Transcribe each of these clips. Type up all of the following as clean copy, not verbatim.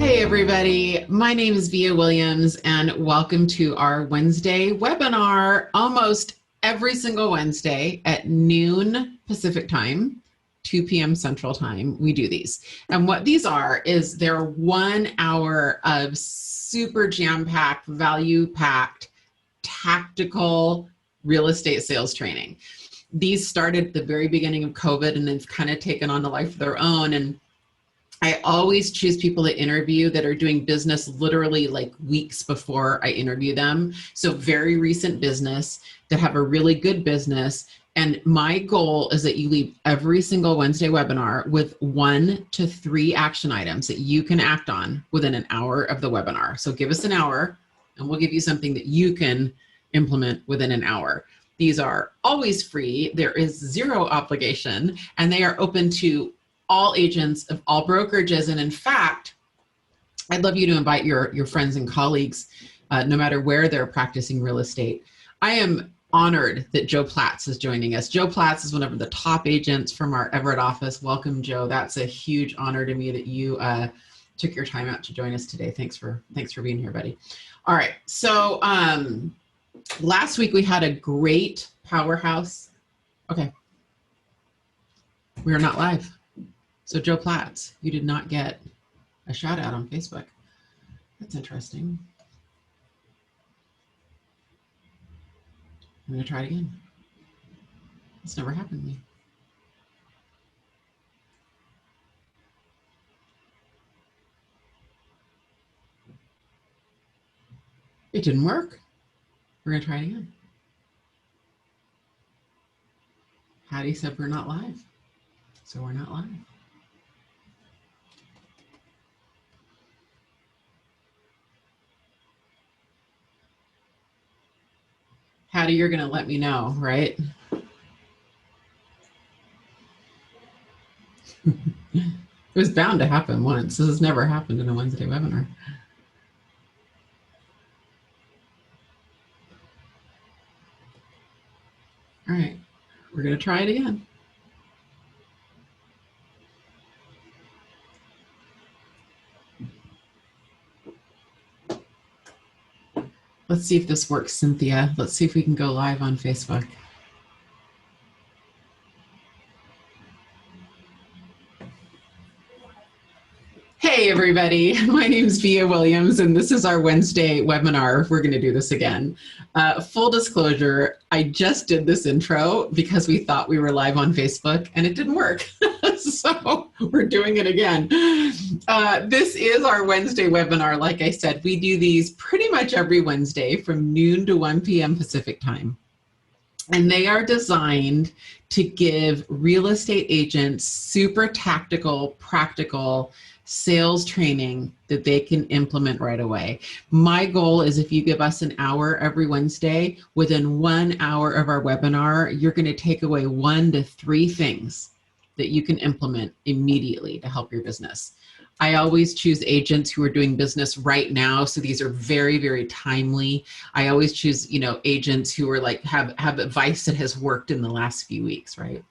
Hey everybody, my name is Via Williams and welcome to our Wednesday webinar. Almost every single Wednesday at noon Pacific time, 2 p.m. Central time, we do these. And what these are is they're 1 hour of super jam-packed, value-packed, tactical real estate sales training. These started at the very beginning of COVID and they've kind of taken on a life of their own. And I always choose people to interview that are doing business literally like weeks before I interview them. So very recent business that have a really good business. And my goal is that you leave every single Wednesday webinar with 1 to 3 action items that you can act on within an hour of the webinar. So give us an hour and we'll give you something that you can implement within an hour. These are always free. There is zero obligation and they are open to all agents of all brokerages. And in fact, I'd love you to invite your friends and colleagues, no matter where they're practicing real estate. I am honored that Joe Platts is joining us. Joe Platts is one of the top agents from our Everett office. Welcome, Joe. That's a huge honor to me that you took your time out to join us today. Thanks for being here, buddy. All right, so last week we had a great powerhouse. Okay, we are not live. So Joe Platts, you did not get a shout out on Facebook. That's interesting. I'm gonna try it again. It's never happened to me. It didn't work. We're gonna try it again. Hattie said we're not live. So we're not live. Hattie, you're going to let me know, right? It was bound to happen once. This has never happened in a Wednesday webinar. All right, we're going to try it again. Let's see if this works, Cynthia. Let's see if we can go live on Facebook. Hey everybody, my name is Via Williams and this is our Wednesday webinar. We're going to do this again. Full disclosure, I just did this intro because we thought we were live on Facebook and it didn't work. So we're doing it again. This is our Wednesday webinar. Like I said, we do these pretty much every Wednesday from noon to 1 p.m. Pacific time. And they are designed to give real estate agents super tactical, practical sales training that they can implement right away. My goal is if you give us an hour every Wednesday, within 1 hour of our webinar, you're going to take away 1 to 3 things that you can implement immediately to help your business. I always choose agents who are doing business right now. So these are very, very timely. I always choose, agents who are like, have advice that has worked in the last few weeks, right?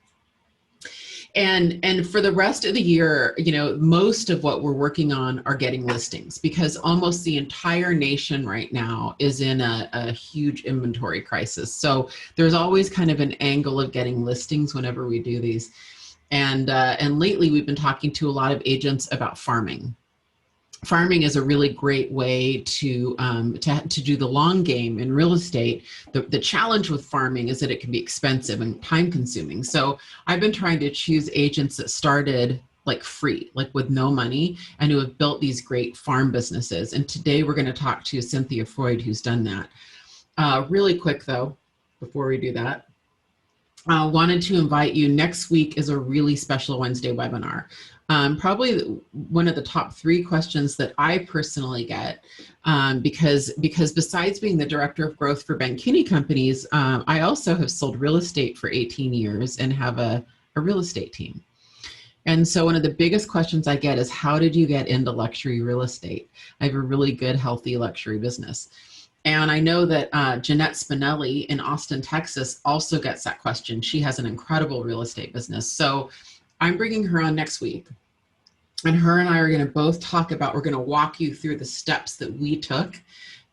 And for the rest of the year, most of what we're working on are getting listings because almost the entire nation right now is in a huge inventory crisis. So there's always kind of an angle of getting listings whenever we do these. And lately we've been talking to a lot of agents about farming. Farming is a really great way to do the long game in real estate. The challenge with farming is that it can be expensive and time consuming. So I've been trying to choose agents that started like free, like with no money, and who have built these great farm businesses. And today we're going to talk to Cynthia Freud, who's done that. Really quick though, before we do that, wanted to invite you. Next week is a really special Wednesday webinar. Probably one of the top 3 questions that I personally get, because besides being the director of growth for Kinney companies, I also have sold real estate for 18 years and have a real estate team. And so one of the biggest questions I get is, how did you get into luxury real estate? I have a really good, healthy luxury business. And I know that Jeanette Spinelli in Austin, Texas also gets that question. She has an incredible real estate business. So I'm bringing her on next week. And her and I are going to both talk about, we're going to walk you through the steps that we took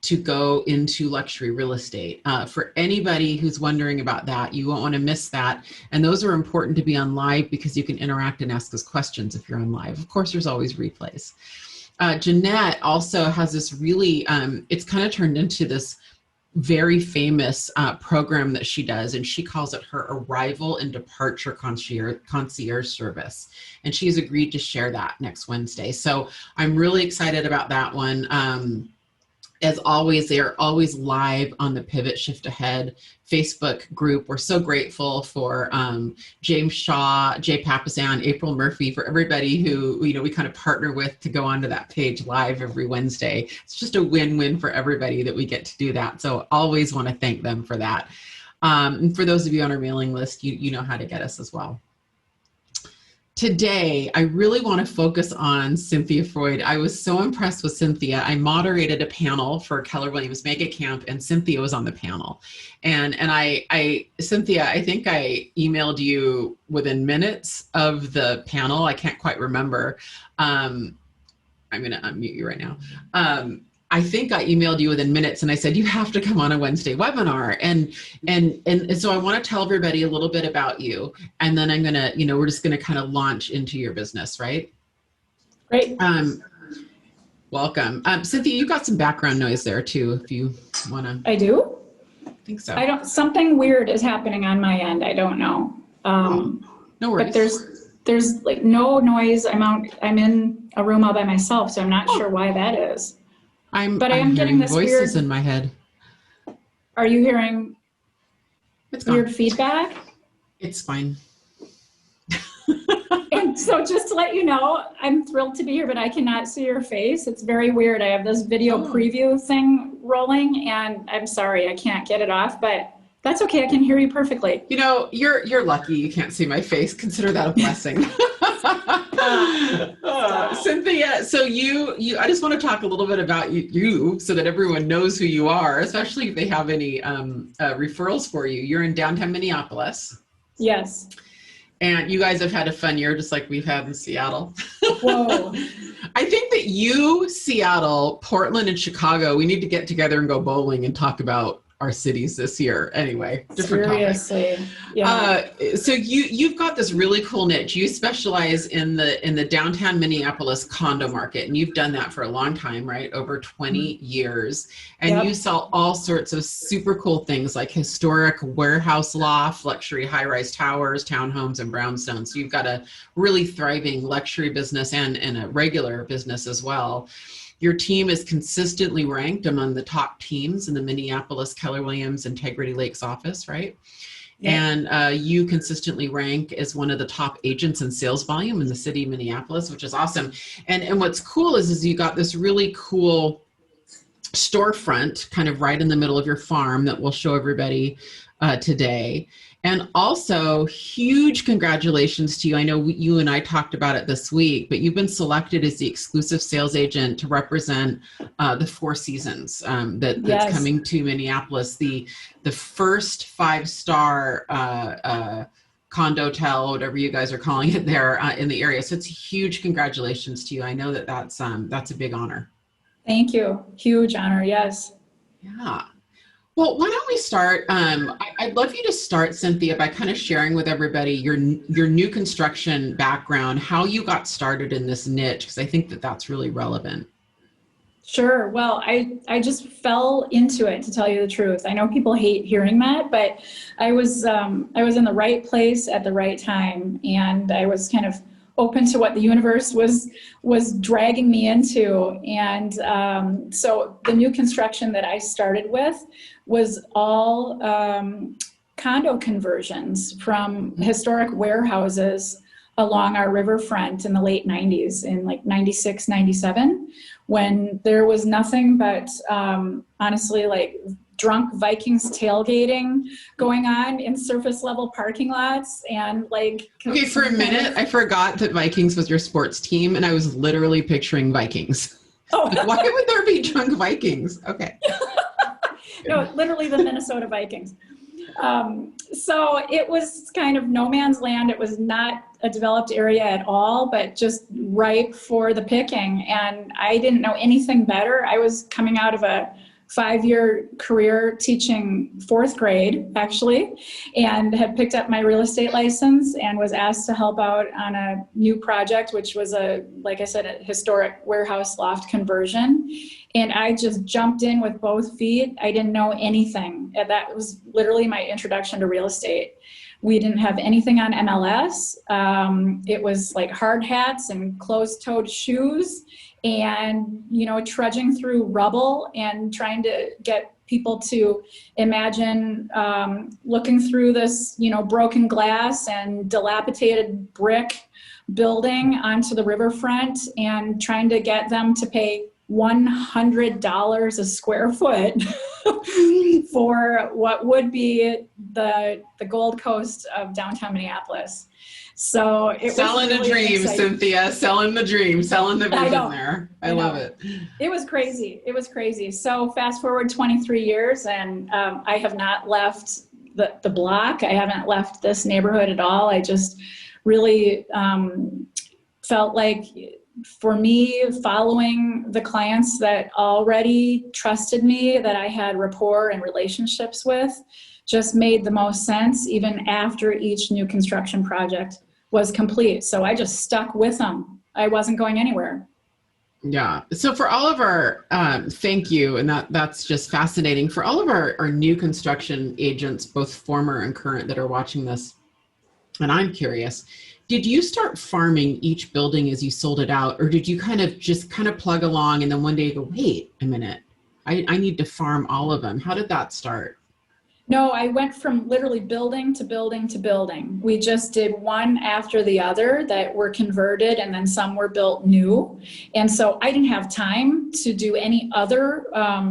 to go into luxury real estate. For anybody who's wondering about that, you won't want to miss that. And those are important to be on live because you can interact and ask us questions if you're on live. Of course, there's always replays. Jeanette also has this really, it's kind of turned into this very famous program that she does, and she calls it her arrival and departure concierge service. And she's agreed to share that next Wednesday. So I'm really excited about that one. As always, they are always live on the Pivot Shift Ahead Facebook group. We're so grateful for James Shaw, Jay Papasan, April Murphy, for everybody who we kind of partner with to go onto that page live every Wednesday. It's just a win-win for everybody that we get to do that. So always want to thank them for that. And for those of you on our mailing list, you know how to get us as well. Today, I really want to focus on Cynthia Freud. I was so impressed with Cynthia. I moderated a panel for Keller Williams Mega Camp, and Cynthia was on the panel. And Cynthia, I think I emailed you within minutes of the panel. I can't quite remember. I'm going to unmute you right now. I think I emailed you within minutes and I said, you have to come on a Wednesday webinar. And so I want to tell everybody a little bit about you. And then I'm going to, we're just going to kind of launch into your business, right? Great. Welcome. Cynthia, you got some background noise there too, if you want to. I do? I think so. Something weird is happening on my end. I don't know. No worries. But there's like no noise. I'm in a room all by myself, so I'm not sure why that is. I'm getting this voices in my head. Are you hearing weird feedback? It's fine. And so just to let you know, I'm thrilled to be here, but I cannot see your face. It's very weird. I have this video preview thing rolling, and I'm sorry, I can't get it off, but that's okay. I can hear you perfectly. You're lucky you can't see my face. Consider that a blessing. Cynthia, so I just want to talk a little bit about you so that everyone knows who you are, especially if they have any referrals for you. You're in downtown Minneapolis. Yes. And you guys have had a fun year just like we've had in Seattle. Whoa. I think that you, Seattle, Portland, and Chicago, we need to get together and go bowling and talk about our cities this year. Anyway, different Seriously. topic. Yeah. So you've got this really cool niche. You specialize in the downtown Minneapolis condo market, and you've done that for a long time, right? Over 20 years. And you sell all sorts of super cool things like historic warehouse loft, luxury high-rise towers, townhomes, and brownstones. So you've got a really thriving luxury business and a regular business as well. Your team is consistently ranked among the top teams in the Minneapolis Keller Williams Integrity Lakes office, right? Yeah. And you consistently rank as one of the top agents in sales volume in the city of Minneapolis, which is awesome. And what's cool is you got this really cool storefront kind of right in the middle of your farm that we'll show everybody today. And also, huge congratulations to you. I know you and I talked about it this week, but you've been selected as the exclusive sales agent to represent the Four Seasons that's coming to Minneapolis, the first 5-star condotel, whatever you guys are calling it there in the area. So it's huge congratulations to you. I know that's a big honor. Thank you. Huge honor. Yes. Yeah. Well, why don't we start? I'd love you to start, Cynthia, by kind of sharing with everybody your new construction background, how you got started in this niche, because I think that's really relevant. Sure. Well, I just fell into it, to tell you the truth. I know people hate hearing that, but I was in the right place at the right time, and I was kind of open to what the universe was dragging me into. And so the new construction that I started with was all condo conversions from historic warehouses along our riverfront in the late 90s, in like 96, 97, when there was nothing but honestly like drunk Vikings tailgating going on in surface level parking lots. And like, okay, for a minute I forgot that Vikings was your sports team, and I was literally picturing Vikings. Oh. Like, why would there be drunk Vikings? Okay. No, literally the Minnesota Vikings. So it was kind of no man's land. It was not a developed area at all, but just ripe for the picking. And I didn't know anything better. I was coming out of a 5-year career teaching 4th grade, actually, and had picked up my real estate license and was asked to help out on a new project, which was like I said, a historic warehouse loft conversion. And I just jumped in with both feet. I didn't know anything. And that was literally my introduction to real estate. We didn't have anything on MLS. It was like hard hats and closed-toed shoes and, trudging through rubble and trying to get people to imagine looking through this, broken glass and dilapidated brick building onto the riverfront and trying to get them to pay $100 a square foot for what would be the Gold Coast of downtown Minneapolis. So it was selling really a dream, exciting. Cynthia, selling the dream, selling the vision there. I love it. It was crazy. It was crazy. So fast forward 23 years and I have not left the block. I haven't left this neighborhood at all. I just really felt like for me, following the clients that already trusted me, that I had rapport and relationships with, just made the most sense even after each new construction project was complete. So I just stuck with them. I wasn't going anywhere. Yeah. So for all of our, thank you. And that's just fascinating. For all of our new construction agents, both former and current, that are watching this, and I'm curious, did you start farming each building as you sold it out, or did you kind of plug along and then one day go, wait a minute, I need to farm all of them? How did that start? No, I went from literally building to building to building. We just did one after the other that were converted, and then some were built new. And so I didn't have time to do any other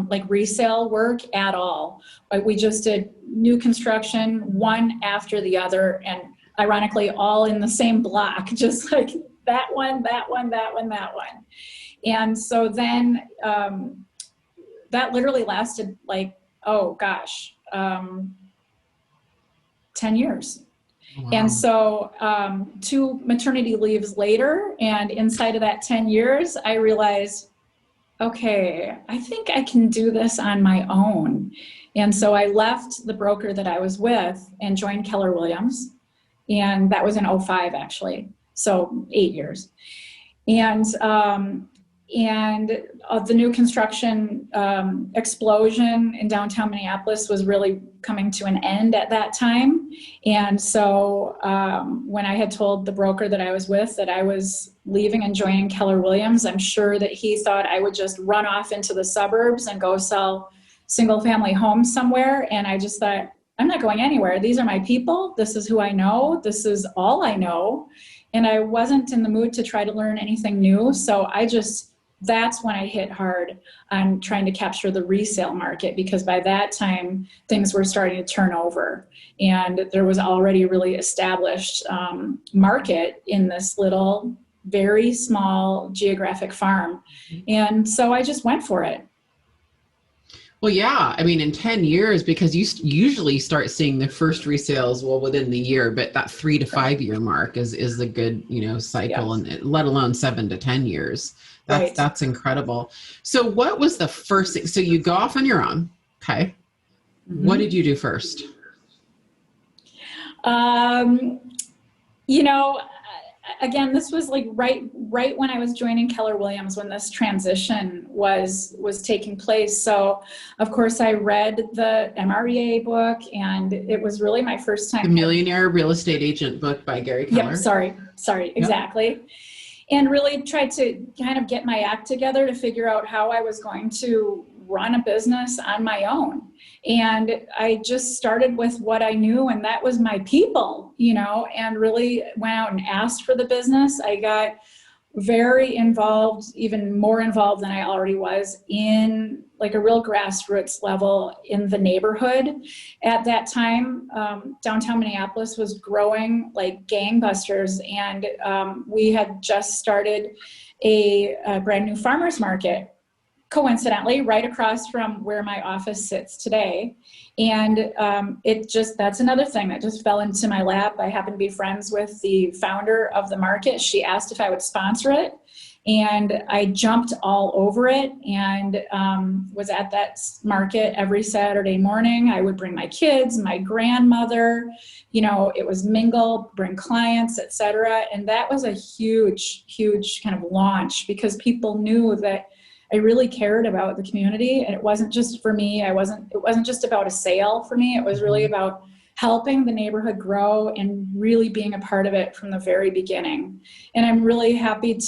like resale work at all. We just did new construction, one after the other, and ironically, all in the same block, just like that one, that one, that one, that one. And so then that literally lasted like, 10 years. Wow. And so 2 maternity leaves later, and inside of that 10 years, I realized, okay, I think I can do this on my own. And so I left the broker that I was with and joined Keller Williams. And that was in 2005, actually. So 8 years. And the new construction explosion in downtown Minneapolis was really coming to an end at that time. And so when I had told the broker that I was with that I was leaving and joining Keller Williams, I'm sure that he thought I would just run off into the suburbs and go sell single-family homes somewhere. And I just thought, I'm not going anywhere. These are my people. This is who I know. This is all I know. And I wasn't in the mood to try to learn anything new. So that's when I hit hard on trying to capture the resale market, because by that time, things were starting to turn over. And there was already a really established market in this little, very small geographic farm. And so I just went for it. Well, yeah, I mean, in 10 years, because you usually start seeing the first resales, within the year, but that 3 to 5 year mark is a good, cycle, yes. And let alone 7 to 10 years. That's incredible. So what was the first thing? So you go off on your own. Okay. Mm-hmm. What did you do first? Again, this was like right when I was joining Keller Williams, when this transition was taking place. So, of course, I read the MREA book, and it was really my first time. The Millionaire Real Estate Agent book by Gary Keller. Yep, sorry, yep. Exactly. And really tried to kind of get my act together to figure out how I was going to run a business on my own. And I just started with what I knew, and that was my people, and really went out and asked for the business. I got very involved, even more involved than I already was, in like a real grassroots level in the neighborhood. At that time, downtown Minneapolis was growing like gangbusters, and we had just started a brand new farmers market coincidentally, right across from where my office sits today. And that's another thing that just fell into my lap. I happen to be friends with the founder of the market. She asked if I would sponsor it, and I jumped all over it and was at that market every Saturday morning. I would bring my kids, my grandmother, it was mingle, bring clients, etc. And that was a huge, huge kind of launch, because people knew that I really cared about the community, and it wasn't just for me. It wasn't just about a sale for me. It was really about helping the neighborhood grow and really being a part of it from the very beginning. And I'm really happy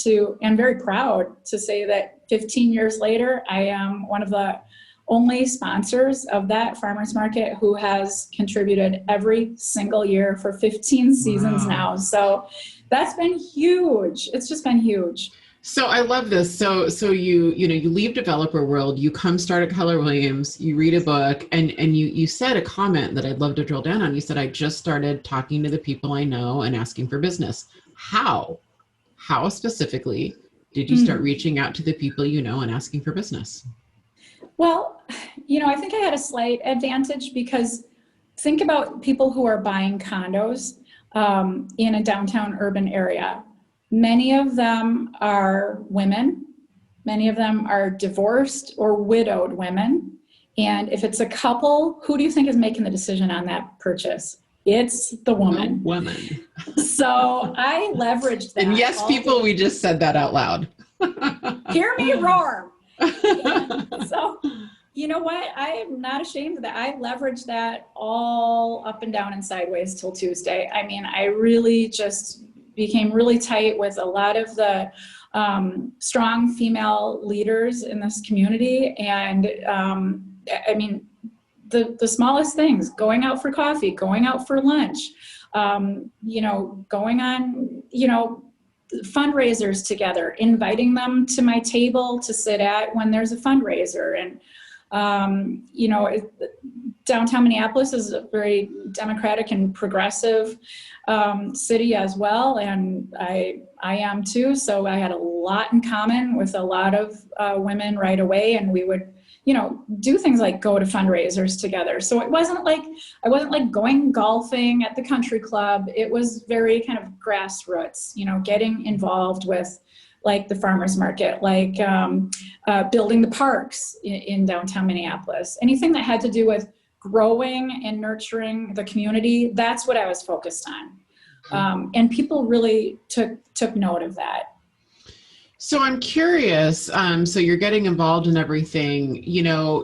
and very proud to say that 15 years later, I am one of the only sponsors of that farmers market who has contributed every single year for 15 seasons now. So that's been huge. It's just been huge. So I love this. So you leave developer world, you come start at Keller Williams, you read a book, and you said a comment that I'd love to drill down on. You said, I just started talking to the people I know and asking for business. How specifically did you start reaching out to the people you know and asking for business? Well, I think I had a slight advantage, because think about people who are buying condos in a downtown urban area. Many of them are women. Many of them are divorced or widowed women. And if it's a couple, who do you think is making the decision on that purchase? It's the woman. So I leveraged that. And yes, people, we just said that out loud. Hear me roar. So, you know what? I am not ashamed of that. I leveraged that all up and down and sideways till Tuesday. I mean, I really just became really tight with a lot of the strong female leaders in this community. And the smallest things, going out for coffee, going out for lunch, going on, fundraisers together, inviting them to my table to sit at when there's a fundraiser. And, downtown Minneapolis is a very democratic and progressive city as well, and I am too. So I had a lot in common with a lot of women right away, and we would, do things like go to fundraisers together. So it wasn't like I wasn't like going golfing at the country club. It was very kind of grassroots, getting involved with like the farmers market, like building the parks in downtown Minneapolis, anything that had to do with growing and nurturing the community. That's what I was focused on. And people really took note of that. So I'm curious, so you're getting involved in everything,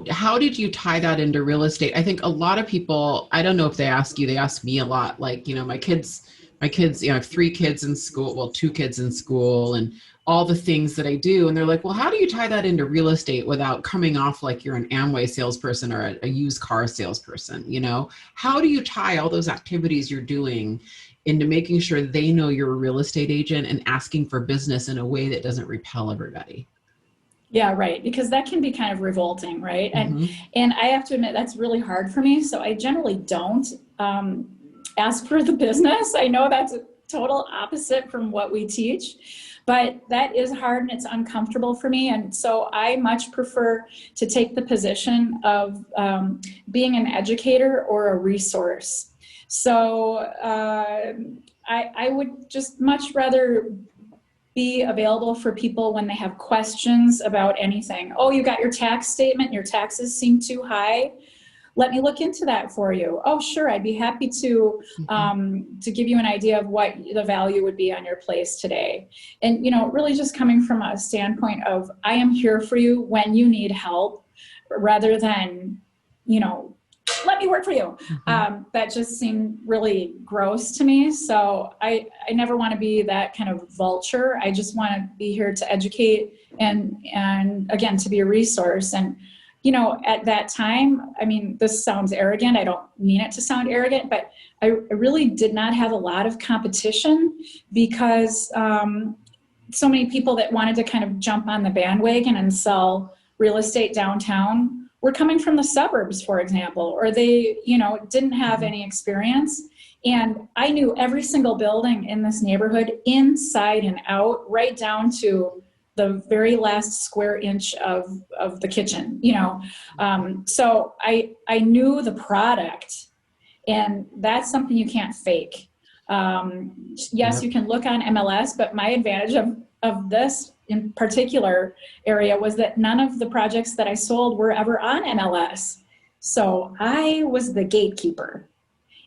how did you tie that into real estate? I think a lot of people, I don't know if they ask me a lot, like, my kids, I have 3 kids in school, well, 2 kids in school, and all the things that I do. And they're like, well, how do you tie that into real estate without coming off like you're an Amway salesperson or a used car salesperson? How do you tie all those activities you're doing into making sure they know you're a real estate agent and asking for business in a way that doesn't repel everybody? Yeah, right. Because that can be kind of revolting, right? And I have to admit, that's really hard for me. So I generally don't ask for the business. I know that's a total opposite from what we teach, but that is hard and it's uncomfortable for me. And so I much prefer to take the position of being an educator or a resource. So I would just much rather be available for people when they have questions about anything. Oh, you got your tax statement, your taxes seem too high. Let me look into that for you. Oh, sure, I'd be happy to give you an idea of what the value would be on your place today. And, really just coming from a standpoint of, I am here for you when you need help, rather than, let me work for you. That just seemed really gross to me. So I never want to be that kind of vulture. I just want to be here to educate and again, to be a resource. And at that time, I mean, this sounds arrogant. I don't mean it to sound arrogant, but I really did not have a lot of competition, because so many people that wanted to kind of jump on the bandwagon and sell real estate downtown were coming from the suburbs, for example, or they, didn't have any experience. And I knew every single building in this neighborhood inside and out, right down to the very last square inch of the kitchen, you know. So I knew the product, and that's something you can't fake. Yes, you can look on MLS, but my advantage of this in particular area was that none of the projects that I sold were ever on MLS. So I was the gatekeeper.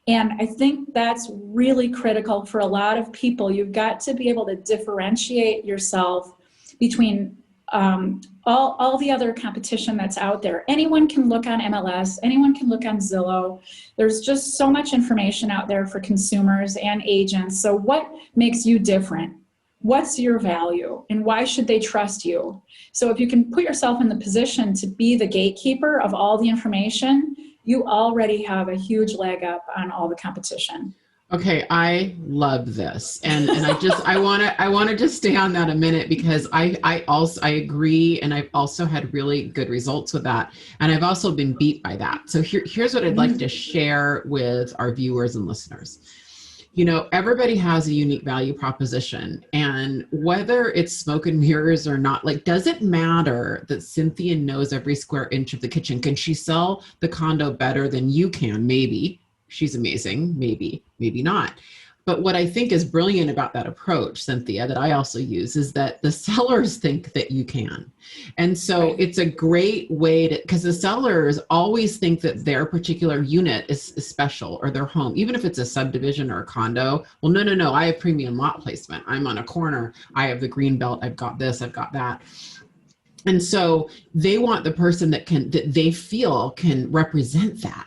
And I think that's really critical for a lot of people. You've got to be able to differentiate yourself between all the other competition that's out there. Anyone can look on MLS, anyone can look on Zillow. There's just so much information out there for consumers and agents. So what makes you different? What's your value, and why should they trust you? So if you can put yourself in the position to be the gatekeeper of all the information, you already have a huge leg up on all the competition. Okay, I love this, and I want to just stay on that a minute, because I agree, and I've also had really good results with that, and I've also been beat by that. So here's what I'd like to share with our viewers and listeners. You know, everybody has a unique value proposition, and whether it's smoke and mirrors or not, like, does it matter that Cynthia knows every square inch of the kitchen? Can she sell the condo better than you can? Maybe. She's amazing. Maybe not. But what I think is brilliant about that approach, Cynthia, that I also use, is that the sellers think that you can. And so it's a great way to, because the sellers always think that their particular unit is special, or their home, even if it's a subdivision or a condo. Well, no, I have premium lot placement. I'm on a corner. I have the green belt. I've got this, I've got that. And so they want the person that they feel can represent that,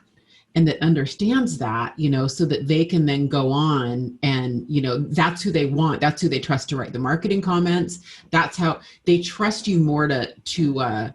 and that understands that, you know, so that they can then go on and, you know, that's who they want. That's who they trust to write the marketing comments. That's how they trust you more to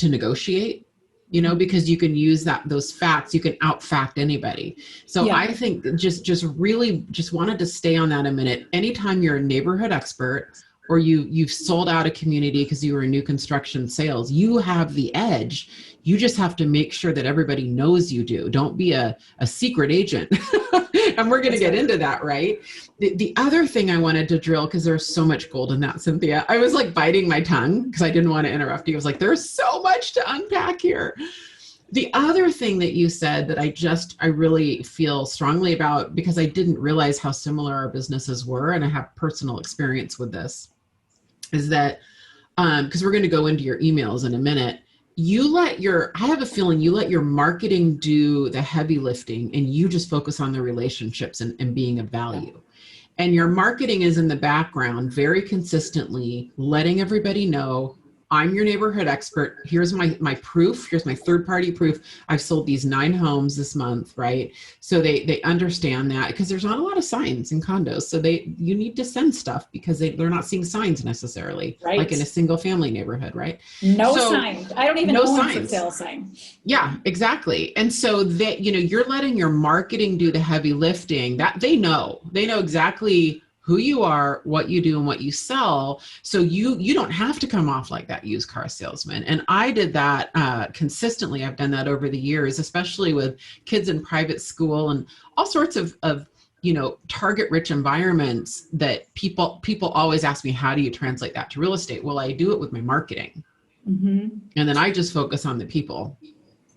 negotiate, you know, because you can use those facts. You can outfact anybody. So yeah. I think just really wanted to stay on that a minute. Anytime you're a neighborhood expert, or you've sold out a community because you were in new construction sales, you have the edge. You just have to make sure that everybody knows you do. Don't be a secret agent. And we're going to get into that, right? The other thing I wanted to drill, because there's so much gold in that, Cynthia, I was like biting my tongue because I didn't want to interrupt you. I was like, there's so much to unpack here. The other thing that you said that I really feel strongly about, because I didn't realize how similar our businesses were, and I have personal experience with this, is that, because we're going to go into your emails in a minute, I have a feeling you let your marketing do the heavy lifting, and you just focus on the relationships and being of value. And your marketing is in the background, very consistently letting everybody know, I'm your neighborhood expert. Here's my proof. Here's my third-party proof. I've sold these 9 homes this month, right? So they understand that, because there's not a lot of signs in condos. So you need to send stuff, because they're not seeing signs necessarily, right, like in a single family neighborhood, right? No signs. I don't even know a for sale sign. Yeah, exactly. And so that, you know, you're letting your marketing do the heavy lifting. That they know exactly who you are, what you do, and what you sell. So you don't have to come off like that used car salesman. And I did that consistently. I've done that over the years, especially with kids in private school and all sorts of you know, target rich environments that people always ask me, how do you translate that to real estate? Well, I do it with my marketing. Mm-hmm. And then I just focus on the people.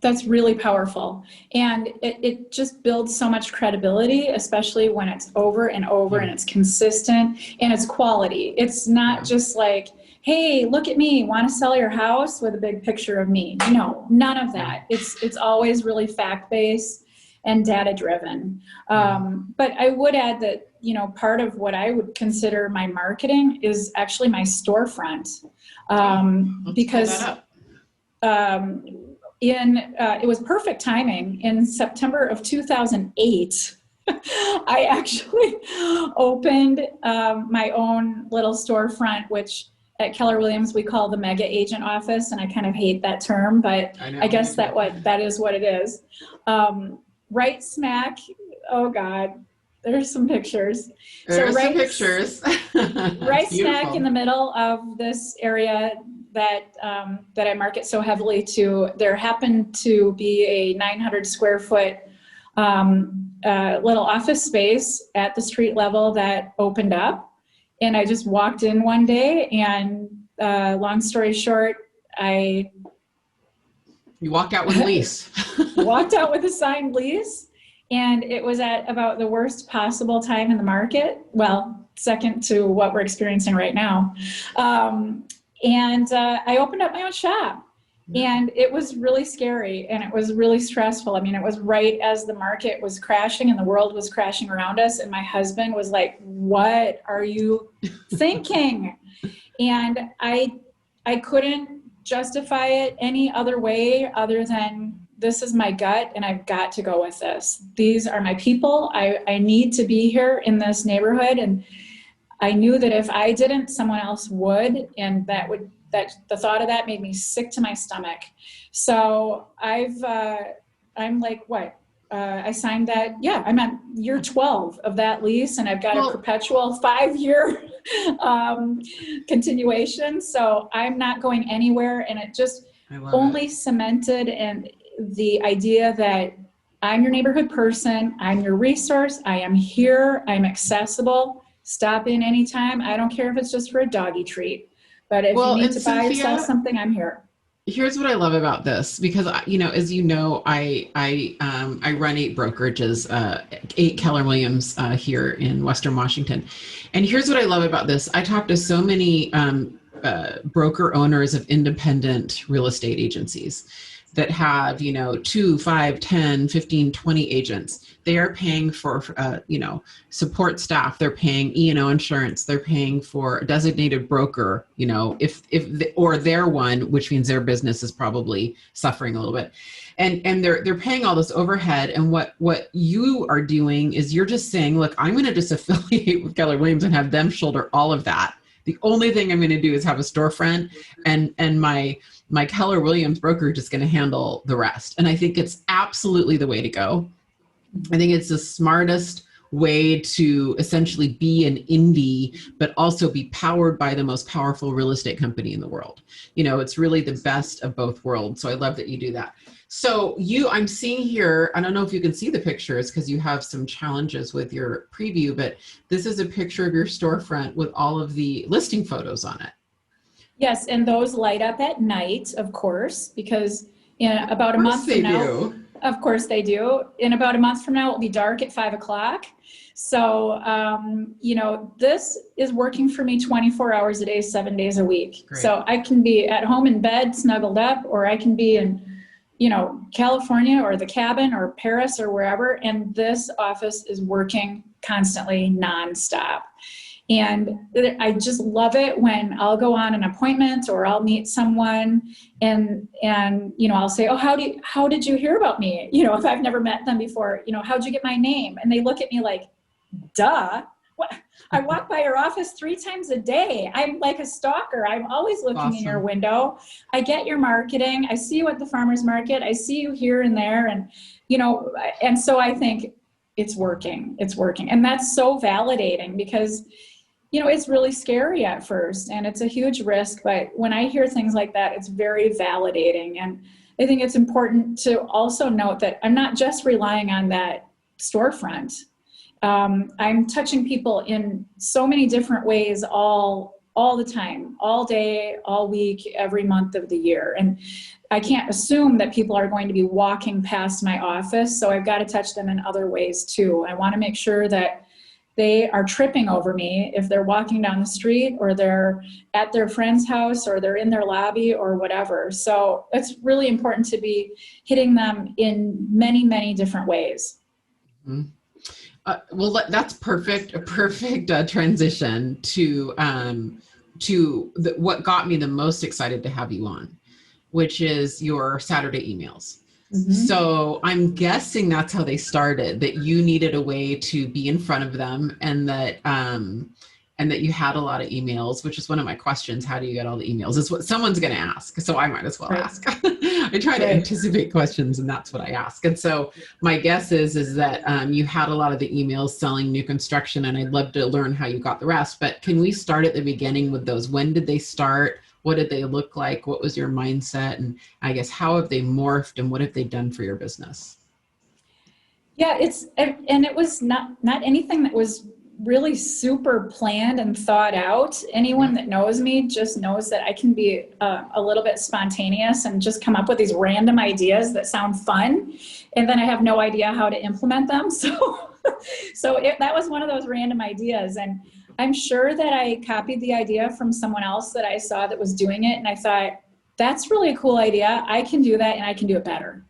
That's really powerful. And it just builds so much credibility, especially when it's over and over and it's consistent and it's quality. It's not just like, hey, look at me, want to sell your house with a big picture of me. No, none of that. It's always really fact-based and data-driven. But I would add that, you know, part of what I would consider my marketing is actually my storefront. Because it was perfect timing. In September of 2008, I actually opened my own little storefront, which at Keller Williams we call the mega agent office, and I kind of hate that term, but I guess that is what it is. Right smack, oh God, there's some pictures. Right smack in the middle of this area that I market so heavily to, there happened to be a 900 square foot little office space at the street level that opened up. And I just walked in one day and long story short, I You walk out with a lease. walked out with a signed lease, and it was at about the worst possible time in the market. Well, second to what we're experiencing right now. I opened up my own shop, and it was really scary and it was really stressful. I mean, it was right as the market was crashing and the world was crashing around us. And my husband was like, "What are you thinking?" And I couldn't justify it any other way other than this is my gut and I've got to go with this. These are my people. I need to be here in this neighborhood. And I knew that if I didn't, someone else would, and that the thought of that made me sick to my stomach. So I'm like, what? I signed that. Yeah, I'm at year 12 of that lease, and I've got a perpetual 5-year continuation. So I'm not going anywhere, and it just only cemented and the idea that I'm your neighborhood person. I'm your resource. I am here. I'm accessible. Stop in anytime. I don't care if it's just for a doggy treat. But if you need to buy or sell something, I'm here. Here's what I love about this, because as you know, I run 8 brokerages, 8 Keller Williams here in Western Washington, and here's what I love about this. I talk to so many broker owners of independent real estate agencies that have 2, 5, 10, 15, 20 agents. They are paying for support staff. They're paying E&O insurance. They're paying for a designated broker. Or their one, which means their business is probably suffering a little bit, and they're paying all this overhead. And what you are doing is you're just saying, look, I'm going to just affiliate with Keller Williams and have them shoulder all of that. The only thing I'm going to do is have a storefront, and my Keller Williams brokerage is going to handle the rest. And I think it's absolutely the way to go. I think it's the smartest way to essentially be an indie, but also be powered by the most powerful real estate company in the world. It's really the best of both worlds. So I love that you do that. So I'm seeing here, I don't know if you can see the pictures because you have some challenges with your preview, but this is a picture of your storefront with all of the listing photos on it. Yes, and those light up at night, of course, because in about a month from now, of course they do. In about a month from now, it'll be dark at 5 o'clock. So, this is working for me 24 hours a day, 7 days a week. Great. So I can be at home in bed, snuggled up, or I can be in, California or the cabin or Paris or wherever. And this office is working constantly, nonstop. And I just love it when I'll go on an appointment or I'll meet someone and I'll say, oh, how did you hear about me? If I've never met them before, how'd you get my name? And they look at me like, duh. What? I walk by your office 3 times a day. I'm like a stalker. I'm always looking in your window. I get your marketing. I see you at the farmer's market. I see you here and there. And, and so I think it's working. It's working. And that's so validating because it's really scary at first and it's a huge risk, but when I hear things like that, it's very validating. And I think it's important to also note that I'm not just relying on that storefront. I'm touching people in so many different ways all the time, all day, all week, every month of the year. And I can't assume that people are going to be walking past my office, so I've got to touch them in other ways too. I want to make sure that they are tripping over me if they're walking down the street or they're at their friend's house or they're in their lobby or whatever. So it's really important to be hitting them in many, many different ways. Mm-hmm. Well, that's perfect. A perfect transition to what got me the most excited to have you on, which is your Saturday emails. Mm-hmm. So I'm guessing that's how they started, that you needed a way to be in front of them and that you had a lot of emails, which is one of my questions. How do you get all the emails? It's what someone's going to ask. So I might as well ask. I try to anticipate questions and that's what I ask. And so my guess is that you had a lot of the emails selling new construction, and I'd love to learn how you got the rest. But can we start at the beginning with those? When did they start? What did they look like? What was your mindset? And I guess, how have they morphed and what have they done for your business? Yeah, it was not anything that was really super planned and thought out. Anyone that knows me just knows that I can be a little bit spontaneous and just come up with these random ideas that sound fun. And then I have no idea how to implement them. That was one of those random ideas. And I'm sure that I copied the idea from someone else that I saw that was doing it. And I thought, that's really a cool idea. I can do that and I can do it better.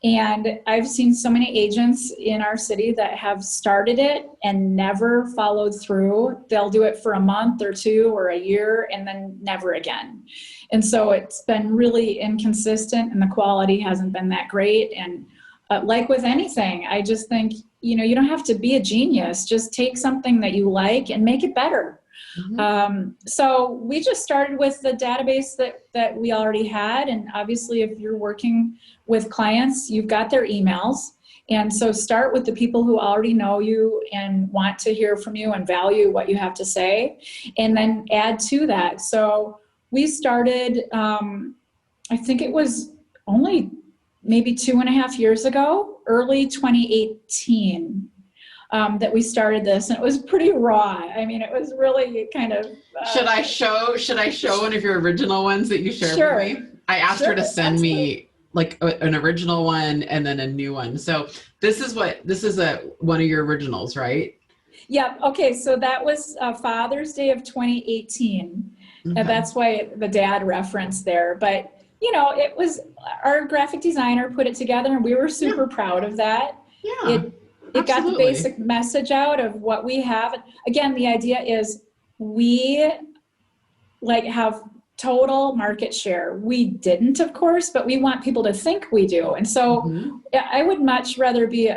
And I've seen so many agents in our city that have started it and never followed through. They'll do it for a month or two or a year and then never again. And so it's been really inconsistent and the quality hasn't been that great. And like with anything, I just think, you don't have to be a genius. Just take something that you like and make it better. So we just started with the database that we already had. And obviously, if you're working with clients, you've got their emails. And so start with the people who already know you and want to hear from you and value what you have to say, and then add to that. So we started, I think it was only maybe 2.5 years ago, early 2018. That we started this, and it was pretty raw. I mean, it was really kind of. Should I show one of your original ones that you shared with me? I asked her to send me like an original one and then a new one. So this is one of your originals, right? Yeah. Okay. So that was Father's Day of 2018, and that's why the dad reference there. But it was our graphic designer put it together, and we were super proud of that. Yeah. It got the basic message out of what we have. Again, the idea is we have total market share. We didn't, of course, but we want people to think we do. And so I would much rather be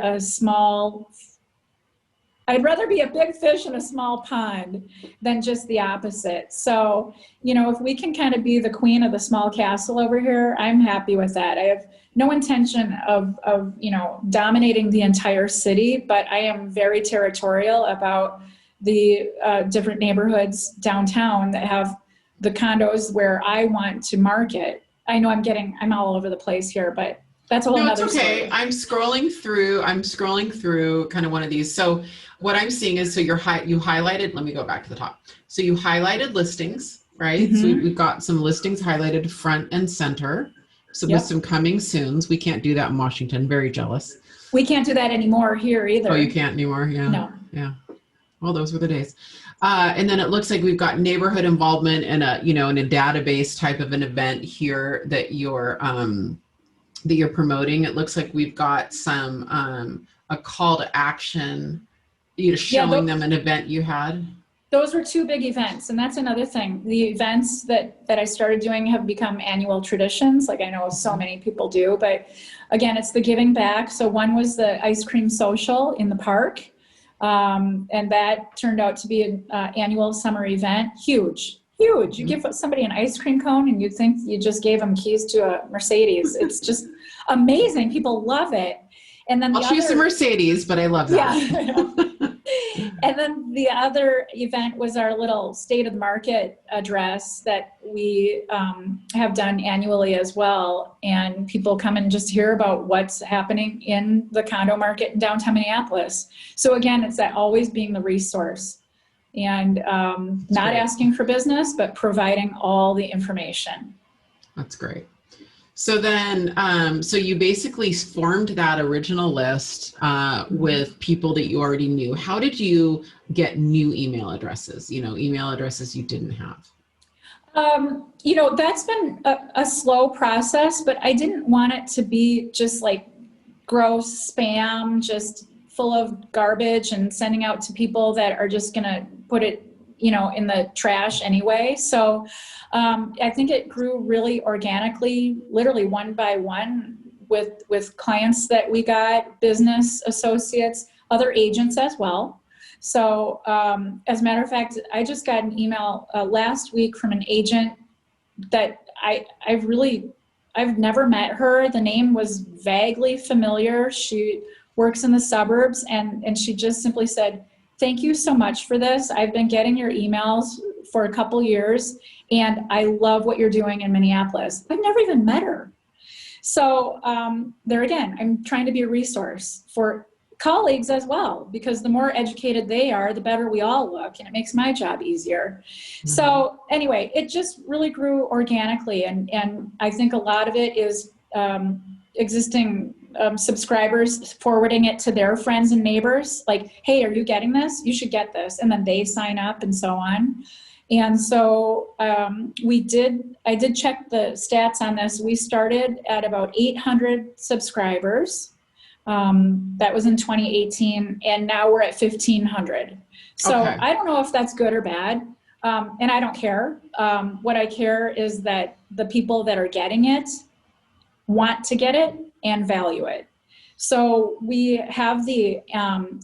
I'd rather be a big fish in a small pond than just the opposite. So, if we can kind of be the queen of the small castle over here, I'm happy with that. I have no intention of dominating the entire city, but I am very territorial about the different neighborhoods downtown that have the condos where I want to market. I know I'm all over the place here, but that's a whole other story. Okay. I'm scrolling through kind of one of these. So what I'm seeing is, you highlighted, let me go back to the top. So you highlighted listings, right? So we've got some listings highlighted front and center. So with some coming soons. We can't do that in Washington. Very jealous. We can't do that anymore here either. Oh, you can't anymore? Yeah. No. Yeah. Well, those were the days. And then it looks like we've got neighborhood involvement in a database type of an event here that you're promoting. It looks like we've got some a call to action, showing them an event you had. Those were two big events, and that's another thing. The events that I started doing have become annual traditions, like I know so many people do, but again, it's the giving back. So one was the ice cream social in the park, and that turned out to be an annual summer event. Huge. You give somebody an ice cream cone and you'd think you just gave them keys to a Mercedes. It's just amazing. People love it. And then I'll choose a Mercedes, but I love that. Yeah. And then the other event was our little state of the market address that we have done annually as well. And people come and just hear about what's happening in the condo market in downtown Minneapolis. So again, it's that always being the resource and not asking for business, but providing all the information. That's great. So then, so you basically formed that original list with people that you already knew. How did you get new email addresses, email addresses you didn't have? That's been a slow process, but I didn't want it to be just like gross spam, just full of garbage and sending out to people that are just going to put it in the trash anyway. So I think it grew really organically, literally one by one with clients that we got, business associates, other agents as well. So as a matter of fact, I just got an email last week from an agent that I've never met her. The name was vaguely familiar. She works in the suburbs and she just simply said, "Thank you so much for this. I've been getting your emails for a couple years and I love what you're doing in Minneapolis." I've never even met her. So there again, I'm trying to be a resource for colleagues as well, because the more educated they are, the better we all look, and it makes my job easier. Mm-hmm. So anyway, it just really grew organically, and I think a lot of it is existing subscribers forwarding it to their friends and neighbors, like, hey, are you getting this? You should get this. And then they sign up and so on. And so I did check the stats on this. We started at about 800 subscribers. That was in 2018, and now we're at 1,500. So okay. I don't know if that's good or bad, and I don't care. What I care is that the people that are getting it want to get it and value it. So we have the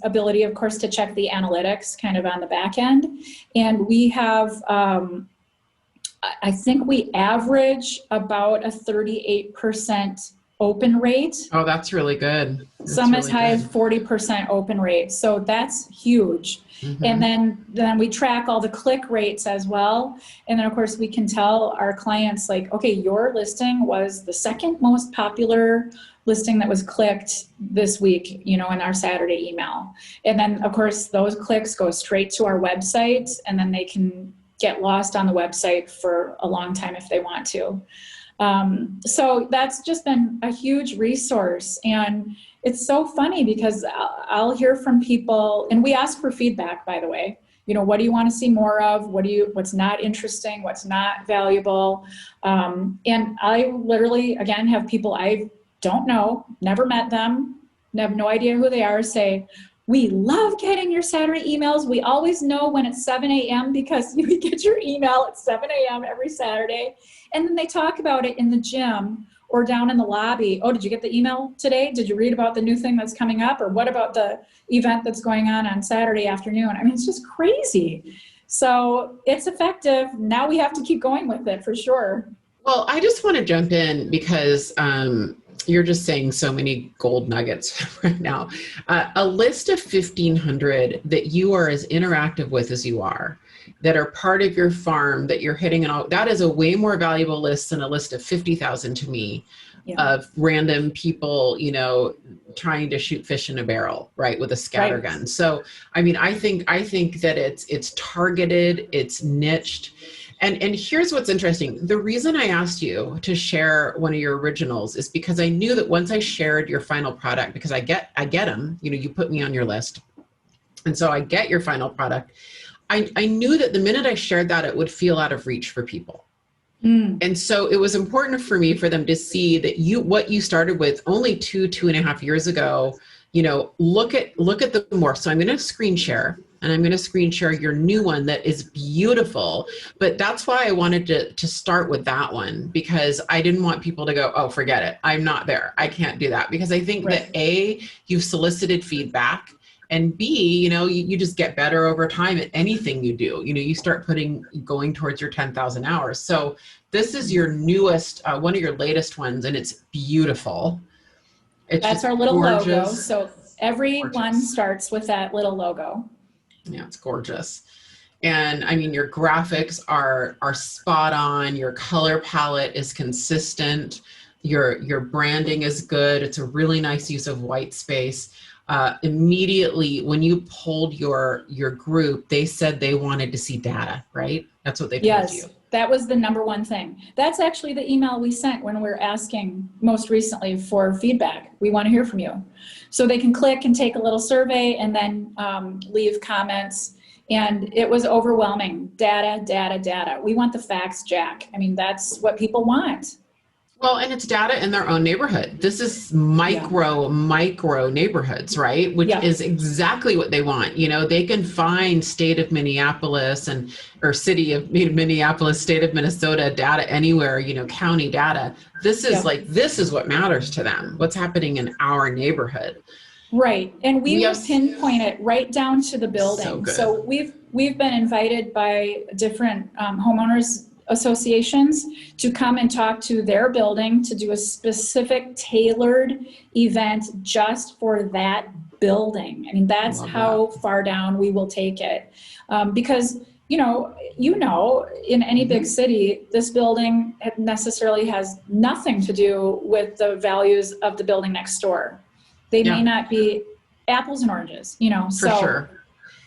ability, of course, to check the analytics kind of on the back end. And we have, I think we average about a 38% open rate. Oh, that's really good. That's Some really as high good. as 40% open rate. So that's huge. Mm-hmm. And then we track all the click rates as well. And then of course we can tell our clients, like, okay, your listing was the second most popular listing that was clicked this week, in our Saturday email. And then of course those clicks go straight to our website, and then they can get lost on the website for a long time if they want to. So that's just been a huge resource. And it's so funny because I'll hear from people, and we ask for feedback, by the way. What do you want to see more of? What's not interesting? What's not valuable? And I literally, again, have people I don't know, never met them, have no idea who they are, say, we love getting your Saturday emails. We always know when it's 7 a.m. because we get your email at 7 a.m. every Saturday. And then they talk about it in the gym or down in the lobby. Oh, did you get the email today? Did you read about the new thing that's coming up? Or what about the event that's going on Saturday afternoon? I mean, it's just crazy. So it's effective. Now we have to keep going with it for sure. Well, I just want to jump in because you're just saying so many gold nuggets right now. A list of 1,500 that you are as interactive with as you are, that are part of your farm, that you're hitting and all, that is a way more valuable list than a list of 50,000 to me. Yeah. Of random people, trying to shoot fish in a barrel, right, with a scatter gun. So, I mean, I think that it's targeted, it's niched. And here's what's interesting. The reason I asked you to share one of your originals is because I knew that once I shared your final product, because I get them, you put me on your list. And so I get your final product. I knew that the minute I shared that, it would feel out of reach for people. And so it was important for me for them to see that what you started with only 2.5 years ago, look at the more. So I'm going to screen share, and I'm going to screen share your new one that is beautiful. But that's why I wanted to start with that one, because I didn't want people to go, oh, forget it. I'm not there. I can't do that. Because I think that A, you've solicited feedback, and B, you just get better over time at anything you do. You start going towards your 10,000 hours. So this is your newest, one of your latest ones, and it's beautiful. That's our little logo. So every one starts with that little logo. Yeah, it's gorgeous. And I mean, your graphics are spot on. Your color palette is consistent. Your branding is good. It's a really nice use of white space. Immediately when you polled your group, they said they wanted to see data, right? That's what they told you. That was the number one thing. That's actually the email we sent when we were asking most recently for feedback. We want to hear from you. So they can click and take a little survey and then leave comments. And it was overwhelming. Data. We want the facts, Jack. I mean, that's what people want. Well, and it's data in their own neighborhood. This is micro neighborhoods, right? Which is exactly what they want. They can find state of Minneapolis or city of Minneapolis, state of Minnesota data anywhere, county data. This is what matters to them. What's happening in our neighborhood. Right. And we will pinpoint it right down to the building. So we've been invited by different homeowners associations to come and talk to their building to do a specific tailored event just for that building. I mean, that's how far down we will take it. Because, in any big city, this building necessarily has nothing to do with the values of the building next door. They may not be apples and oranges, you know, For sure.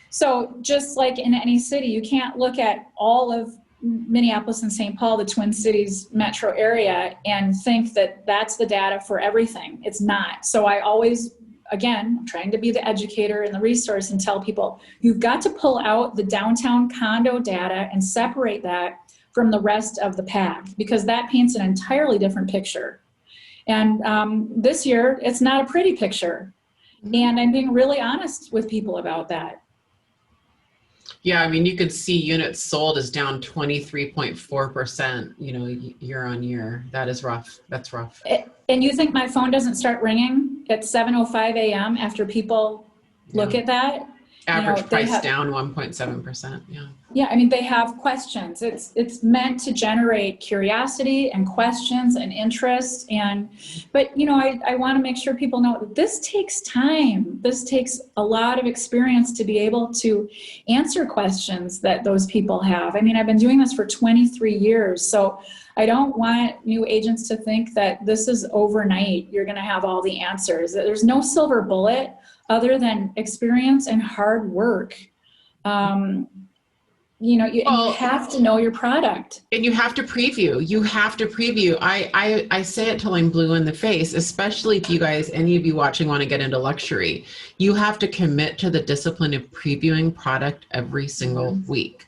So just like in any city, you can't look at all of Minneapolis and St. Paul, the Twin Cities metro area, and think that that's the data for everything. It's not. So I always, again, I'm trying to be the educator and the resource and tell people, you've got to pull out the downtown condo data and separate that from the rest of the pack, because that paints an entirely different picture. And this year, it's not a pretty picture. And I'm being really honest with people about that. Yeah, I mean, you could see units sold is down 23.4%, you know, year on year. That is rough. That's rough. And you think my phone doesn't start ringing at 7:05 a.m. after people look at that? Average price down 1.7%. Yeah. Yeah, I mean, they have questions. It's meant to generate curiosity and questions and interest. But you know, I want to make sure people know that this takes time. This takes a lot of experience to be able to answer questions that those people have. I mean, I've been doing this for 23 years, so I don't want new agents to think that this is overnight. You're going to have all the answers. There's no silver bullet other than experience and hard work. You know, you have to know your product. And you have to preview. You have to preview. I say it till I'm blue in the face, especially if you guys, any of you watching, want to get into luxury. You have to commit to the discipline of previewing product every single week.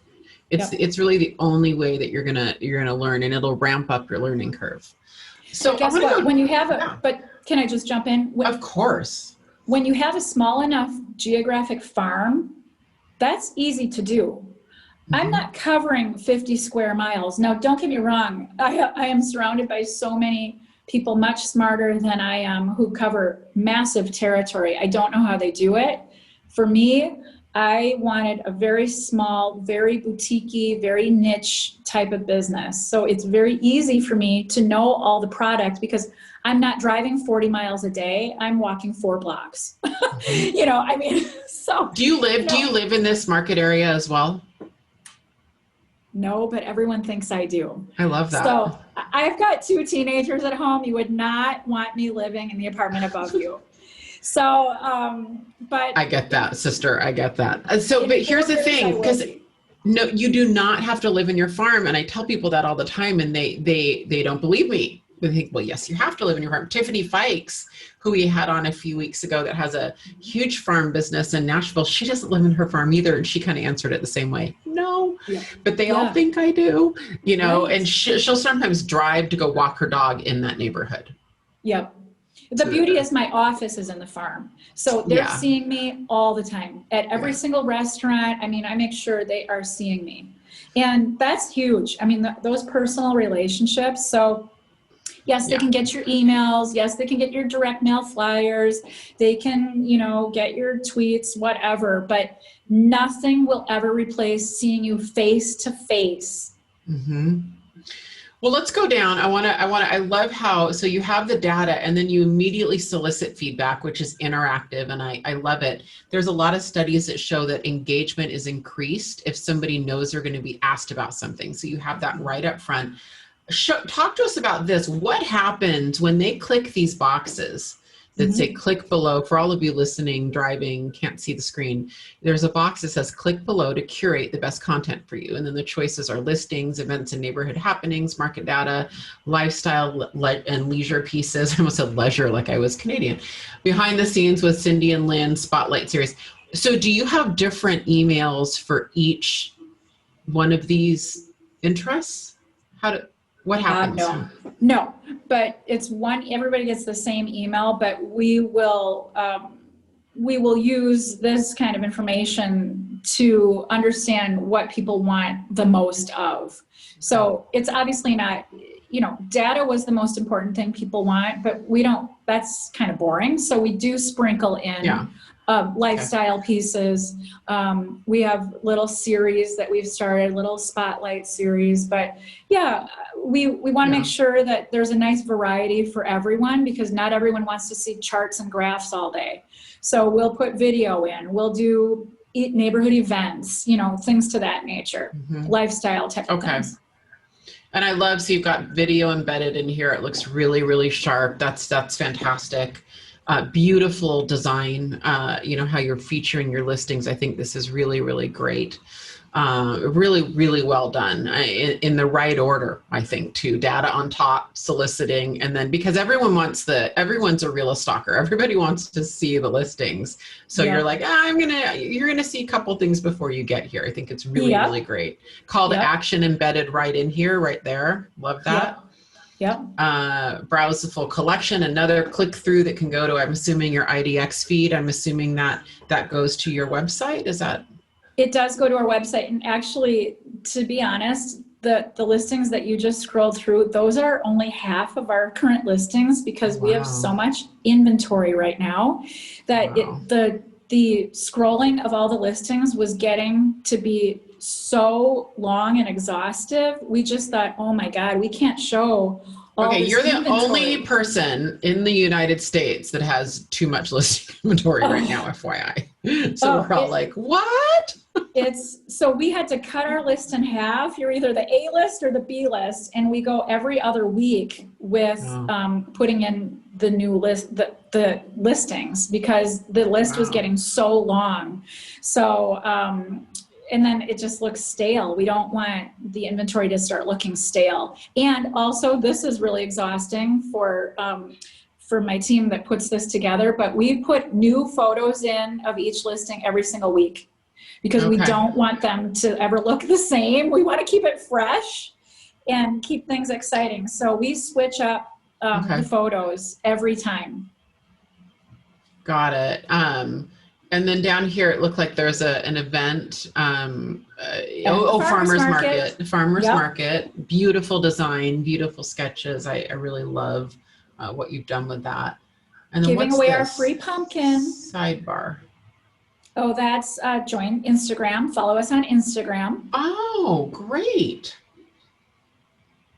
It's really the only way that you're gonna learn, and it'll ramp up your learning curve. So but guess what? When you have but can I just jump in? Of course. When you have a small enough geographic farm, that's easy to do. I'm not covering 50 square miles. Now, don't get me wrong. I am surrounded by so many people much smarter than I am who cover massive territory. I don't know how they do it. For me, I wanted a very small, very boutique-y, very niche type of business. So it's very easy for me to know all the product because I'm not driving 40 miles a day. I'm walking 4 blocks. You know, I mean, so. Do you live in this market area as well? No, but everyone thinks I do. I love that. So I've got 2 teenagers at home. You would not want me living in the apartment above you. So, but. I get that, sister. I get that. So, but here's the thing, because no, you do not have to live in your farm. And I tell people that all the time, and they don't believe me. They think, well, yes, you have to live in your farm. Tiffany Fikes, who we had on a few weeks ago, that has a huge farm business in Nashville, she doesn't live in her farm either. And she kind of answered it the same way. No, but they all think I do, you know, and she'll sometimes drive to go walk her dog in that neighborhood. Yep. The beauty is my office is in the farm. So they're seeing me all the time at every single restaurant. I mean, I make sure they are seeing me. And that's huge. I mean, those personal relationships. So yes, they can get your emails. Yes, they can get your direct mail flyers. They can, you know, get your tweets, whatever. But nothing will ever replace seeing you face to face. Mm-hmm. Well, let's go down. I love how, so you have the data and then you immediately solicit feedback, which is interactive. And I love it. There's a lot of studies that show that engagement is increased if somebody knows they're going to be asked about something. So you have that right up front. Talk to us about this. What happens when they click these boxes that say click below? For all of you listening, driving, can't see the screen, there's a box that says click below to curate the best content for you. And then the choices are listings, events and neighborhood happenings, market data, lifestyle and leisure pieces. I almost said leisure like I was Canadian. Behind the scenes with Cindy and Lynn, spotlight series. So do you have different emails for each one of these interests? What happens? No, but it's one, everybody gets the same email, but we will use this kind of information to understand what people want the most of. So it's obviously not, you know, data was the most important thing people want, but that's kind of boring. So we do sprinkle in lifestyle pieces. We have little series that we've started, little spotlight series, but we want to make sure that there's a nice variety for everyone, because not everyone wants to see charts and graphs all day. So we'll put video in, we'll do neighborhood events, you know, things to that nature, lifestyle type of things. And I love, so you've got video embedded in here. It looks really, really sharp. That's fantastic. Beautiful design, how you're featuring your listings. I think this is really, really great. Really, really well done in the right order, I think, too. Data on top, soliciting, and then because everyone's a real stalker. Everybody wants to see the listings. So you're like, you're gonna see a couple things before you get here. I think it's really, really great. Call to action embedded right in here, right there. Love that. Browse the full collection, another click through that can go to, I'm assuming, your IDX feed. I'm assuming that goes to your website. Is that? It does go to our website. And actually, to be honest, the listings that you just scrolled through, those are only half of our current listings because we have so much inventory right now that the scrolling of all the listings was getting to be so long and exhaustive. We just thought, oh my God, we can't show all this you're the inventory. only person in the United States that has too much listing inventory right now, FYI. So we're all like, what? So we had to cut our list in half. You're either the A list or the B list, and we go every other week with putting in the new list, the listings, because the list was getting so long. So and then it just looks stale. We don't want the inventory to start looking stale. And also, this is really exhausting for my team that puts this together, but we put new photos in of each listing every single week because we don't want them to ever look the same. We want to keep it fresh and keep things exciting. So we switch up the photos every time. Got it. And then down here, it looked like there's an event. Farmers Market. Farmers Market. Beautiful design, beautiful sketches. I really love what you've done with that. And then giving away our free pumpkin. Sidebar. Oh, that's join Instagram. Follow us on Instagram. Oh, great.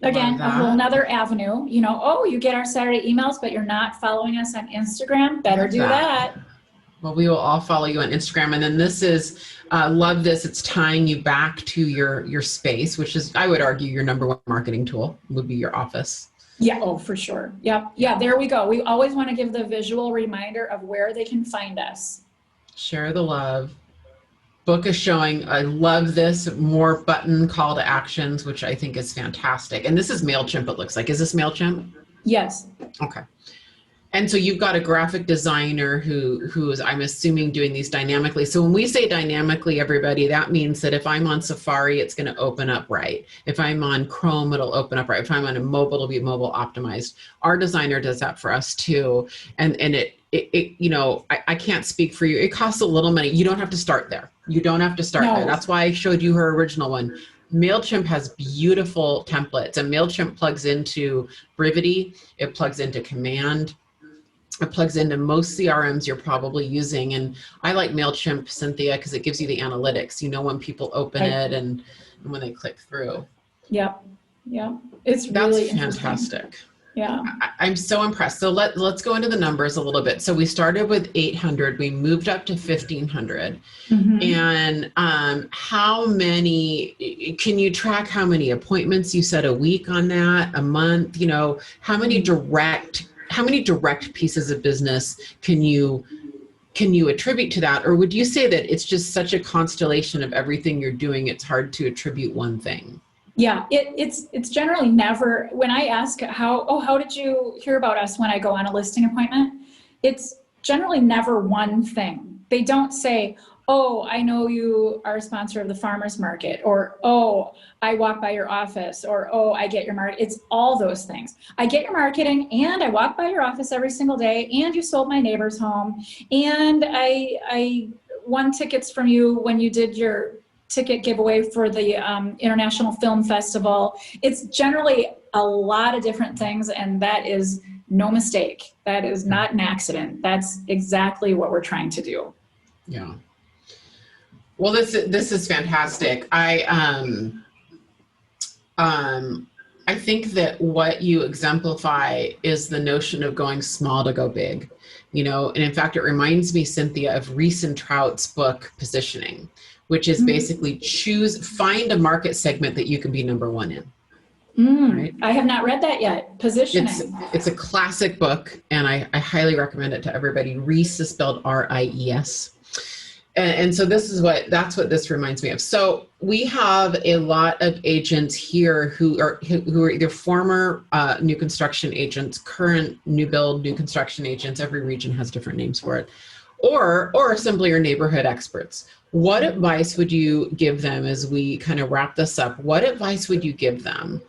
Again, a whole nother avenue. You get our Saturday emails, but you're not following us on Instagram. Better do that. Well, we will all follow you on Instagram. And then this is, love this. It's tying you back to your space, which is, I would argue, your number one marketing tool would be your office. Yeah. Oh, for sure. Yep. Yeah. There we go. We always want to give the visual reminder of where they can find us. Share the love. Book a showing. I love this. More button call to actions, which I think is fantastic. And this is Mailchimp, it looks like. Is this Mailchimp? Yes. Okay. And so you've got a graphic designer who is, I'm assuming, doing these dynamically. So when we say dynamically, everybody, that means that if I'm on Safari, it's going to open up right. If I'm on Chrome, it'll open up right. If I'm on a mobile, it'll be mobile optimized. Our designer does that for us too. And it I can't speak for you. It costs a little money. You don't have to start there. You don't have to start there. That's why I showed you her original one. Mailchimp has beautiful templates, and Mailchimp plugs into Brivity. It plugs into Command. It plugs into most CRMs you're probably using. And I like Mailchimp, Cynthia, because it gives you the analytics. You know when people open it and when they click through. Yep. It's really fantastic. Yeah. I'm so impressed. So let's go into the numbers a little bit. So we started with 800. We moved up to 1,500. Mm-hmm. And how many, can you track how many appointments you set a week on that, a month? How many direct pieces of business can you attribute to that? Or would you say that it's just such a constellation of everything you're doing, it's hard to attribute one thing? Yeah, it's generally never, when I ask how did you hear about us when I go on a listing appointment? It's generally never one thing. They don't say, oh, I know you are a sponsor of the farmers market, or, oh, I walk by your office, or, oh, I get your market. It's all those things. I get your marketing, and I walk by your office every single day, and you sold my neighbor's home, and I won tickets from you when you did your ticket giveaway for the International Film Festival. It's generally a lot of different things, and that is no mistake. That is not an accident. That's exactly what we're trying to do. Yeah. Well, this is fantastic. I think that what you exemplify is the notion of going small to go big, and in fact, it reminds me, Cynthia, of Reese and Trout's book, Positioning, which is basically find a market segment that you can be number one in. Right? I have not read that yet. Positioning. It's a classic book, and I highly recommend it to everybody. Reese is spelled R-I-E-S. And so that's what this reminds me of. So we have a lot of agents here who are either former new construction agents, current new build, new construction agents. Every region has different names for it, or simply your neighborhood experts. What advice would you give them as we kind of wrap this up? What advice would you give them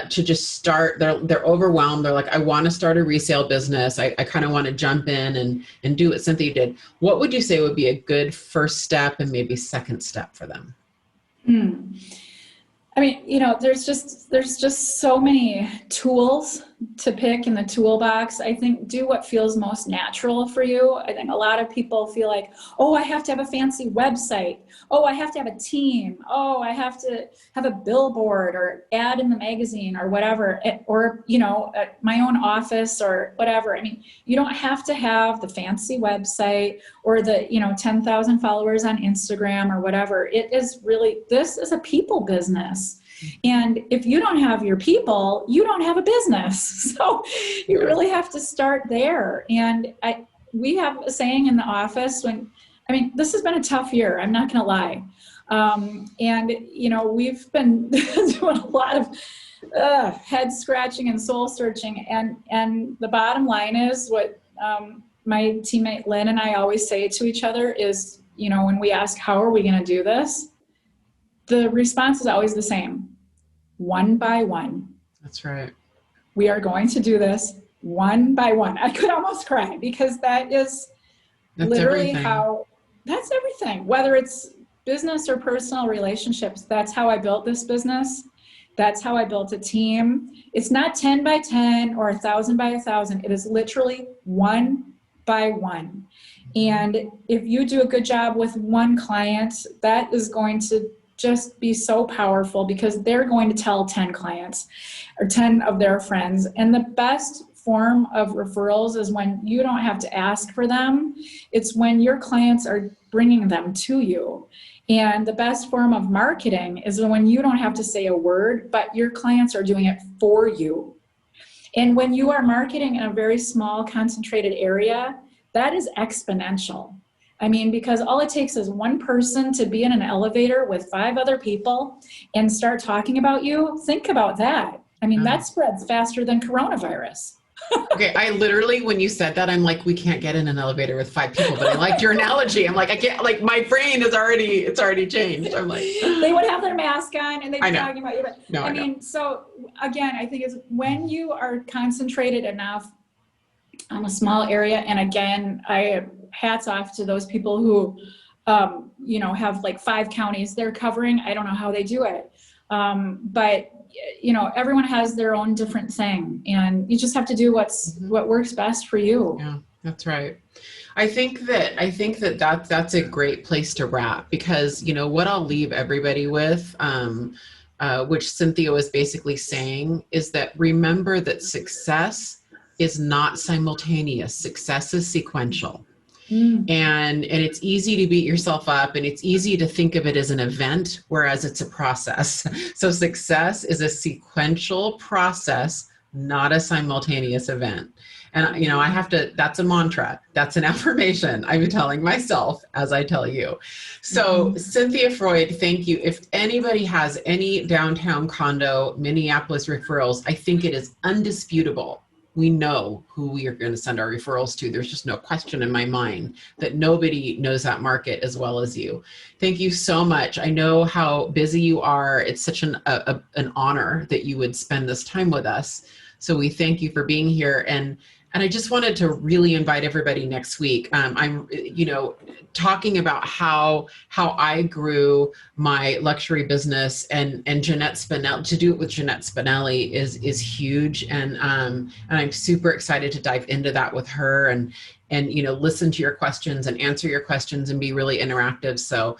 to just start? They're overwhelmed. They're like, I want to start a resale business. I kind of want to jump in and do what Cynthia did. What would you say would be a good first step and maybe second step for them? I mean, there's just so many tools to pick in the toolbox. I think do what feels most natural for you. I think a lot of people feel like, oh, I have to have a fancy website. Oh, I have to have a team. Oh, I have to have a billboard or ad in the magazine or whatever, or, at my own office or whatever. I mean, you don't have to have the fancy website or the, 10,000 followers on Instagram or whatever. This is a people business. And if you don't have your people, you don't have a business. So you really have to start there. And we have a saying in the office this has been a tough year. I'm not going to lie. We've been doing a lot of head scratching and soul searching. And the bottom line is what my teammate Lynn and I always say to each other is, when we ask, how are we going to do this? The response is always the same. One by one. That's right. We are going to do this one by one. I could almost cry because that's literally everything. That's everything. Whether it's business or personal relationships, that's how I built this business. That's how I built a team. It's not 10 by 10 or 1,000 by 1,000. It is literally one by one. And if you do a good job with one client, that is going to just be so powerful because they're going to tell 10 clients or 10 of their friends. And the best form of referrals is when you don't have to ask for them. It's when your clients are bringing them to you. And the best form of marketing is when you don't have to say a word, but your clients are doing it for you. And when you are marketing in a very small, concentrated area, that is exponential. I mean, because all it takes is one person to be in an elevator with 5 other people and start talking about you. Think about that. I mean, that spreads faster than coronavirus. Okay, I literally, when you said that, I'm like, we can't get in an elevator with 5 people, but I liked your analogy. I'm like, I can't, like, my brain it's already changed. I'm like, they would have their mask on and they'd be talking about you. But I mean, so again, I think is when you are concentrated enough on a small area, and again, hats off to those people who, have like 5 counties they're covering. I don't know how they do it. But everyone has their own different thing and you just have to do what works best for you. Yeah, that's right. I think that's a great place to wrap because, what I'll leave everybody with, which Cynthia was basically saying is that remember that success is not simultaneous. Success is sequential. And it's easy to beat yourself up and it's easy to think of it as an event, whereas it's a process. So success is a sequential process, not a simultaneous event. And, that's a mantra. That's an affirmation I'm telling myself as I tell you. So Cynthia Freud, thank you. If anybody has any downtown condo, Minneapolis referrals, I think it is undisputable. We know who we are going to send our referrals to. There's just no question in my mind that nobody knows that market as well as you. Thank you so much. I know how busy you are. It's such an honor that you would spend this time with us. So we thank you for being here. And I just wanted to really invite everybody next week. I'm, talking about how I grew my luxury business and Jeanette Spinelli, to do it with Jeanette Spinelli is huge. And I'm super excited to dive into that with her and listen to your questions and answer your questions and be really interactive. So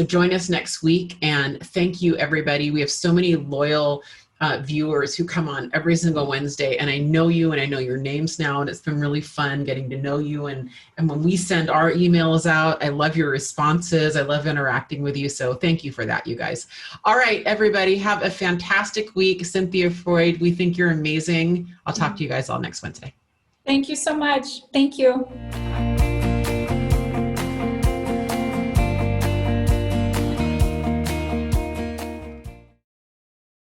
join us next week and thank you everybody. We have so many loyal viewers who come on every single Wednesday, and I know you and I know your names now, and it's been really fun getting to know you. And when we send our emails out, I love your responses. I love interacting with you. So thank you for that, you guys. All right, everybody, have a fantastic week. Cynthia Freud, we think you're amazing. I'll talk to you guys all next Wednesday. Thank you so much. Thank you.